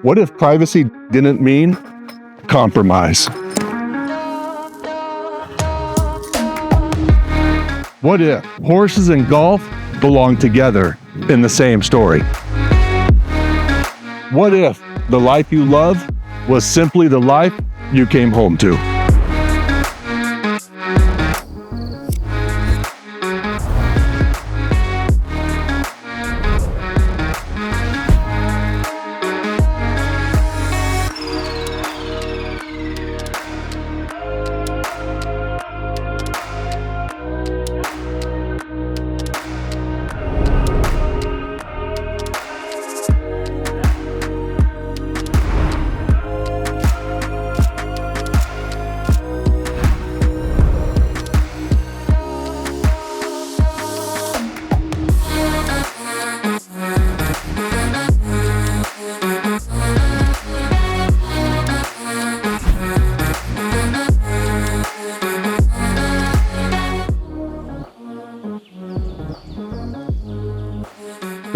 What if privacy didn't mean compromise? What if horses and golf belong together in the same story? What if the life you love was simply the life you came home to?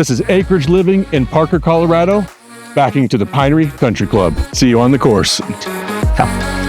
This is Acreage Living in Parker, Colorado, backing to the Pinery Country Club. See you on the course. Ciao.